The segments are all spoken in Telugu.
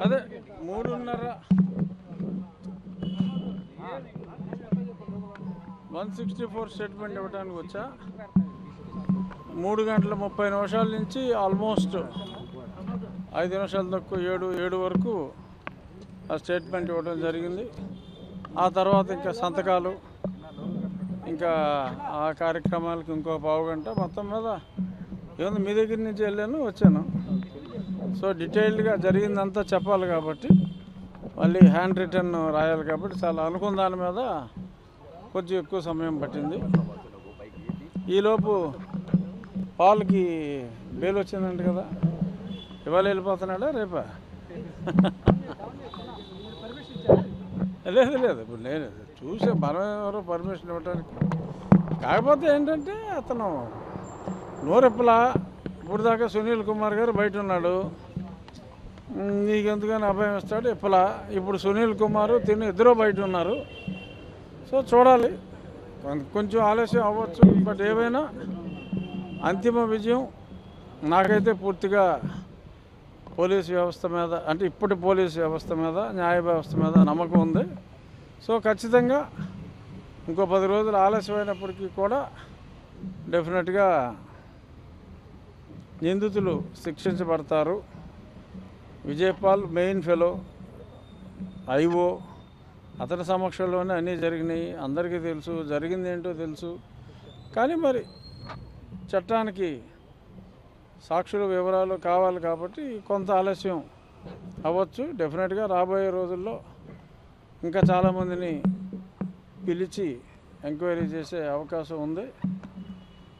అదే 3:30 164 స్టేట్మెంట్ ఇవ్వడానికి వచ్చా. 3:30 నుంచి ఆల్మోస్ట్ 5 నిమిషాలు తక్కువ 7 వరకు ఆ స్టేట్మెంట్ ఇవ్వడం జరిగింది. ఆ తర్వాత ఇంకా సంతకాలు, ఇంకా ఆ కార్యక్రమాలకు ఇంకో పావుగంట. మొత్తం మీద ఏముంది, మీ దగ్గర నుంచి వెళ్ళాను వచ్చాను. సో డీటెయిల్డ్గా జరిగిందంతా చెప్పాలి కాబట్టి, మళ్ళీ హ్యాండ్ రిటర్న్ రాయాలి కాబట్టి చాలా అనుకున్న దాని మీద కొంచెం ఎక్కువ సమయం పట్టింది. ఈలోపు పాల్కి బెయిల్ వచ్చిందంట కదా, ఇవాళ వెళ్ళిపోతున్నాడా రేపా? లేదు ఇప్పుడు నేను చూసే మనం ఎవరో పర్మిషన్ ఇవ్వడానికి. కాకపోతే ఏంటంటే అతను నోరెప్పలా. ఇప్పుడు దాకా సునీల్ కుమార్ గారు బయట ఉన్నాడు, నీకెందుకని అభయం ఇస్తాడు ఎప్పలా. ఇప్పుడు సునీల్ కుమార్ ఇద్దరు బయట ఉన్నారు. సో చూడాలి, కొంచెం ఆలస్యం అవ్వచ్చు. బట్ ఏవైనా అంతిమ విజయం నాకైతే పూర్తిగా పోలీస్ వ్యవస్థ మీద, అంటే ఇప్పటి పోలీస్ వ్యవస్థ మీద, న్యాయ వ్యవస్థ మీద నమ్మకం ఉంది. సో ఖచ్చితంగా ఇంకో 10 రోజులు ఆలస్యమైనప్పటికీ కూడా డెఫినెట్గా నిందితులు శిక్షించబడతారు. విజయపాల్ మెయిన్ ఫెలో, ఐఓ, అతని సమక్షంలోనే అన్నీ జరిగినాయి. అందరికీ తెలుసు, జరిగింది ఏంటో తెలుసు. కానీ మరి చట్టానికి సాక్షుల వివరాలు కావాలి కాబట్టి కొంత ఆలస్యం అవ్వచ్చు. డెఫినెట్గా రాబోయే రోజుల్లో ఇంకా చాలామందిని పిలిచి ఎంక్వైరీ చేసే అవకాశం ఉంది.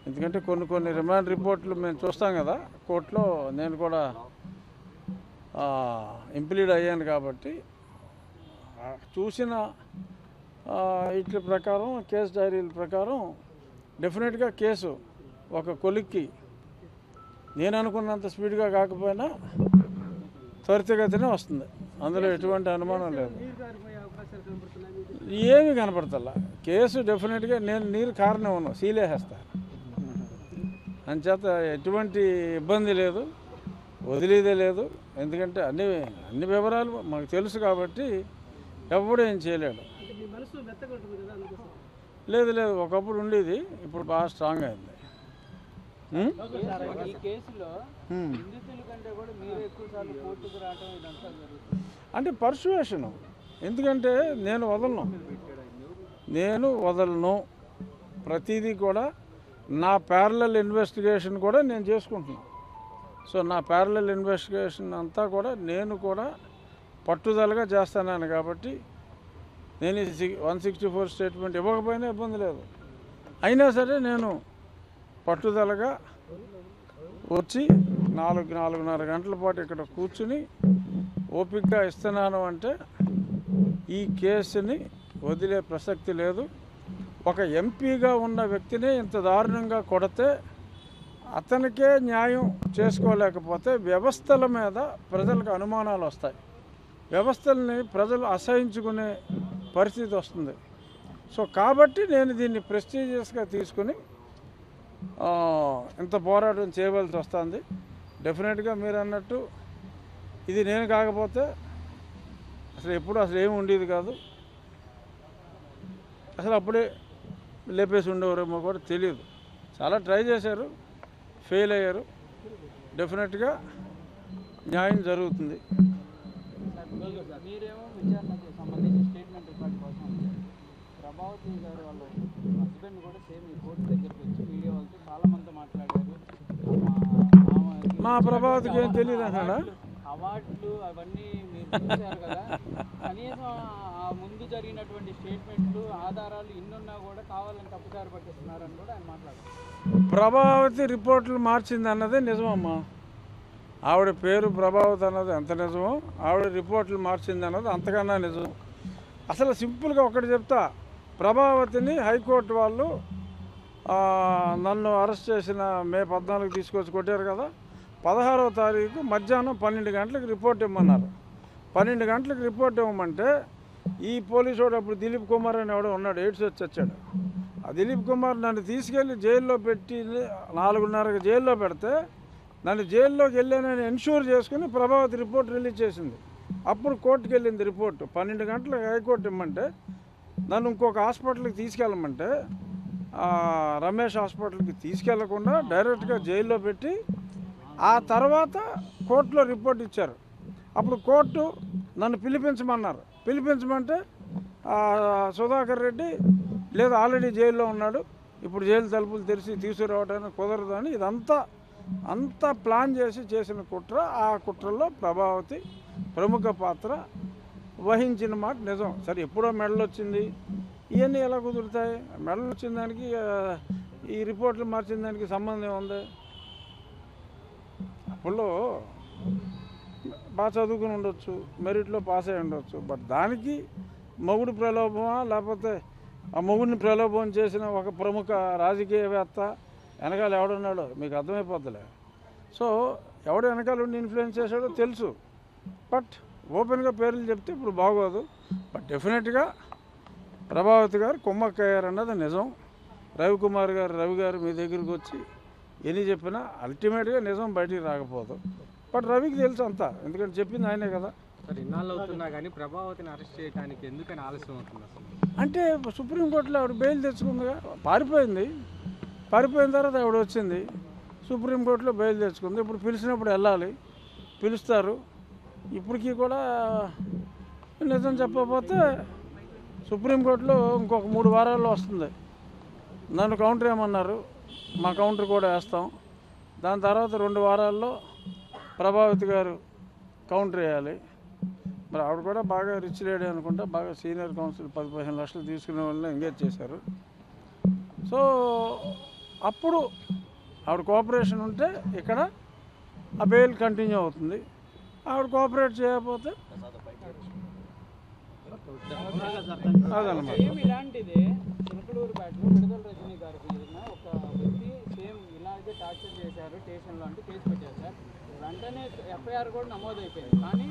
ఎందుకంటే కొన్ని రిమాండ్ రిపోర్ట్లు మేము చూస్తాం కదా కోర్టులో. నేను కూడా ఇంప్లీడ్ అయ్యాను కాబట్టి చూసిన వీటి ప్రకారం, కేసు డైరీల ప్రకారం డెఫినెట్గా కేసు ఒక కొలిక్కి నేను అనుకున్నంత స్పీడ్గా కాకపోయినా త్వరితగతినే వస్తుంది. అందులో ఎటువంటి అనుమానం లేదు. ఏమీ కనపడతల్లా. కేసు డెఫినెట్గా నేను నీరు కారణం సీలేసేస్తా. అంచేత ఎటువంటి ఇబ్బంది లేదు, వదిలేదే లేదు. ఎందుకంటే అన్ని వివరాలు మాకు తెలుసు కాబట్టి ఎవడు ఏం చేయలేడు. లేదు ఒకప్పుడు ఉండేది, ఇప్పుడు బాగా స్ట్రాంగ్ అయింది. అంటే పర్సువేషను. ఎందుకంటే నేను వదలను ప్రతిదీ కూడా. నా ప్యారలల్ ఇన్వెస్టిగేషన్ కూడా నేను చేసుకుంటున్నాను. సో నా ప్యారలల్ ఇన్వెస్టిగేషన్ అంతా కూడా నేను కూడా పట్టుదలగా చేస్తాను కాబట్టి నేను 164 స్టేట్మెంట్ ఇవ్వకపోయినా ఇబ్బంది లేదు. అయినా సరే నేను పట్టుదలగా వచ్చి 4-4:30 గంటల పాటు ఇక్కడ కూర్చుని ఓపికగా ఇస్తున్నాను. అంటే ఈ కేసుని వదిలే ప్రసక్తి లేదు. ఒక ఎంపీగా ఉన్న వ్యక్తిని ఇంత దారుణంగా కొడితే అతనికే న్యాయం చేసుకోలేకపోతే వ్యవస్థల మీద ప్రజలకు అనుమానాలు వస్తాయి. వ్యవస్థల్ని ప్రజలు అసహించుకునే పరిస్థితి వస్తుంది. సో కాబట్టి నేను దీన్ని ప్రెస్టీజియస్గా తీసుకుని ఇంత పోరాటం చేయవలసి వస్తుంది. డెఫినెట్గా మీరు అన్నట్టు ఇది నేను కాకపోతే అసలు ఏమి ఉండేది కాదు. అసలు అప్పుడే లేపేసి ఉండేవారేమో కూడా తెలియదు. చాలా ట్రై చేశారు, ఫెయిల్ అయ్యారు. డెఫినెట్గా న్యాయం జరుగుతుంది. మీరేమో విచారణకు సంబంధించి స్టేట్మెంట్ రికార్డు కోసం ప్రభావతి గారు వాళ్ళ హస్బెండ్ కూడా సేమ్ ఈ కోర్టు దగ్గరికి వచ్చి మీడియా వాళ్ళతో చాలామంది మాట్లాడారు. మా ప్రభావతికి ఏం తెలియదు అన్నాడా? అవార్డులు అవన్నీ మీరు చూశారు కదా, కనీసం ఆ ముందు జరిగినటువంటి స్టేట్మెంట్లు ఆధారాలు ఇన్నున్నా కూడా కావాలని తప్పుదారి పట్టిస్తున్నారని కూడా ఆయన మాట్లాడారు. ప్రభావతి రిపోర్ట్లు మార్చింది అన్నదే నిజమమ్మా. ఆవిడ పేరు ప్రభావతి అన్నది ఎంత నిజమో, ఆవిడ రిపోర్ట్లు మార్చింది అన్నది అంతకన్నా నిజం. అసలు సింపుల్గా ఒకటి చెప్తా, ప్రభావతిని హైకోర్టు వాళ్ళు నన్ను అరెస్ట్ చేసిన మే 14 తీసుకొచ్చి కొట్టారు కదా, 16వ తారీఖు మధ్యాహ్నం 12 గంటలకు రిపోర్ట్ ఇవ్వమన్నారు. 12 గంటలకు రిపోర్ట్ ఇవ్వమంటే ఈ పోలీసు వాడు అప్పుడు దిలీప్ కుమార్ అని ఎవడో ఉన్నాడు, ఎయిడ్స్ వచ్చి వచ్చాడు. ఆ దిలీప్ కుమార్ నన్ను తీసుకెళ్ళి జైల్లో పెట్టి 4:30కి జైల్లో పెడితే నన్ను జైల్లోకి వెళ్ళానని ఎన్ష్యూర్ చేసుకుని ప్రభావతి రిపోర్ట్ రిలీజ్ చేసింది. అప్పుడు కోర్టుకు వెళ్ళింది రిపోర్టు. 12 గంటలకు హైకోర్టు ఇమ్మంటే నన్ను ఇంకొక హాస్పిటల్కి తీసుకెళ్ళమంటే రమేష్ హాస్పిటల్కి తీసుకెళ్లకుండా డైరెక్ట్గా జైల్లో పెట్టి ఆ తర్వాత కోర్టులో రిపోర్ట్ ఇచ్చారు. అప్పుడు కోర్టు నన్ను పిలిపించమంటే సుధాకర్ రెడ్డి లేదు ఆల్రెడీ జైల్లో ఉన్నాడు, ఇప్పుడు జైలు తలుపులు తెరిచి తీసుకురావడానికి కుదరదు అని అంతా ప్లాన్ చేసిన కుట్ర. ఆ కుట్రలో ప్రభావతి ప్రముఖ పాత్ర వహించిన మాట నిజం. సరే ఎప్పుడో మెడల్ వచ్చింది, ఇవన్నీ ఎలా కుదురుతాయి? మెడల్ వచ్చిన దానికి ఈ రిపోర్ట్లు మార్చిన దానికి సంబంధం ఉంది. అప్పుడు బాగా చదువుకుని ఉండొచ్చు, మెరిట్లో పాస్ అయి ఉండొచ్చు, బట్ దానికి మొగుడు ప్రలోభమా లేకపోతే ఆ మొగుడిని ప్రలోభం చేసిన ఒక ప్రముఖ రాజకీయవేత్త వెనకాల ఎవడున్నాడో మీకు అర్థమైపోద్దిలే. సో ఎవడు వెనకాల ఉండి ఇన్ఫ్లుయెన్స్ చేశాడో తెలుసు, బట్ ఓపెన్గా పేర్లు చెప్తే ఇప్పుడు బాగోదు. బట్ డెఫినెట్గా ప్రభావతి గారు కుమ్మక్కయ్యారన్నది నిజం. రవి గారు మీ దగ్గరికి వచ్చి ఎన్ని చెప్పినా అల్టిమేట్గా నిజం బయటికి రాకపోదు. బట్ రవికి తెలుసు అంతా, ఎందుకంటే చెప్పింది ఆయనే కదా. సార్ ఇన్నాళ్ళు అవుతున్నా కానీ ప్రభావతిని అరెస్ట్ చేయడానికి ఎందుకని ఆలస్యం అవుతుంది అసలు? అంటే సుప్రీంకోర్టులో ఆవిడ బెయిల్ తెచ్చుకుందిగా, పారిపోయిన తర్వాత ఆవిడ వచ్చింది, సుప్రీంకోర్టులో బెయిల్ తెచ్చుకుంది. ఇప్పుడు పిలిచినప్పుడు వెళ్ళాలి, పిలుస్తారు. ఇప్పటికీ కూడా నిజం చెప్పకపోతే సుప్రీంకోర్టులో ఇంకొక 3 వారాల్లో వస్తుంది. నన్ను కౌంటర్ వేయమన్నారు, మా కౌంటర్ కూడా వేస్తాం. దాని తర్వాత 2 వారాల్లో ప్రభావతి గారు కౌంటర్ వేయాలి. మరి ఆవిడ కూడా బాగా రిచ్ లేడీ అనుకుంటా, బాగా సీనియర్ కౌన్సిల్ 10-15 లక్షలు తీసుకునే వాళ్ళని ఎంగేజ్ చేశారు. సో అప్పుడు ఆవిడ కోఆపరేషన్ ఉంటే ఇక్కడ ఆ బెయిల్ కంటిన్యూ అవుతుంది. ఆవిడ కోఆపరేట్ చేయకపోతే అదనమాట. ఇలాంటిదే చిలకలూరు బ్యాట్లో విడుదల రజనీ గారికి ఒక వ్యక్తి సేమ్ ఇలాగే టార్చర్ చేశారు స్టేషన్లో అంటే కేసు పెట్టారు సార్. వెంటనే ఎఫ్ఐఆర్ కూడా నమోదైపోయింది. కానీ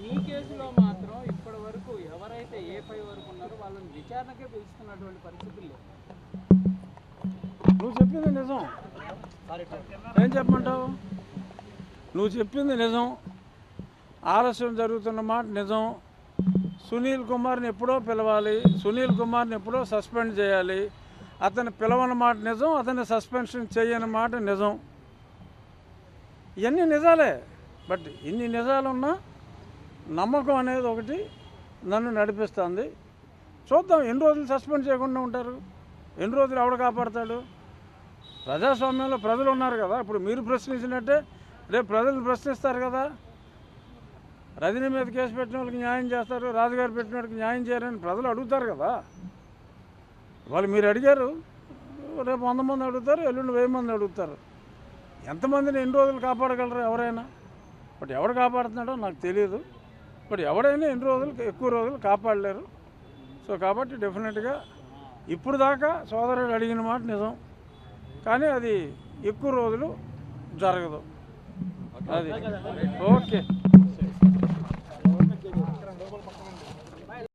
మీ కేసులో మాత్రం ఇప్పటి వరకు ఎవరైతే A5 వరకు ఉన్నారో వాళ్ళని విచారణకే పిలుస్తున్నటువంటి పరిస్థితులు లేవు. నువ్వు చెప్పింది నిజం, ఏం చెప్పమంటావు? నువ్వు చెప్పింది నిజం, ఆలస్యం జరుగుతున్న మాట నిజం. సునీల్ కుమార్ని ఎప్పుడో పిలవాలి, సునీల్ కుమార్ని ఎప్పుడో సస్పెండ్ చేయాలి. అతను పిలవని మాట నిజం, అతన్ని సస్పెన్షన్ చేయని మాట నిజం. ఇవన్నీ నిజాలే. బట్ ఇన్ని నిజాలున్నా నమ్మకం అనేది ఒకటి నన్ను నడిపిస్తుంది. చూద్దాం ఎన్ని రోజులు సస్పెండ్ చేయకుండా ఉంటారు, ఎన్ని రోజులు ఎవడు కాపాడతాడు? ప్రజాస్వామ్యంలో ప్రజలు ఉన్నారు కదా. ఇప్పుడు మీరు ప్రశ్నించినట్టే రేపు ప్రజలు ప్రశ్నిస్తారు కదా. రజనీ మీద కేసు పెట్టిన వాళ్ళకి న్యాయం చేస్తారు, రాజుగారు పెట్టిన వాళ్ళకి న్యాయం చేయరని ప్రజలు అడుగుతారు కదా. వాళ్ళు మీరు అడిగారు, రేపు 100 మంది అడుగుతారు, ఎల్లుండి 1000 మంది అడుగుతారు. ఎంతమందిని ఎన్ని రోజులు కాపాడగలరు ఎవరైనా? బట్ ఎవడు కాపాడుతున్నాడో నాకు తెలియదు. బట్ ఎవడైనా ఎన్ని రోజులు ఎక్కువ రోజులు కాపాడలేరు. సో కాబట్టి డెఫినెట్గా ఇప్పుడు దాకా సోదరుడు అడిగిన మాట నిజం, కానీ అది ఎక్కువ రోజులు జరగదు. అది ఓకే.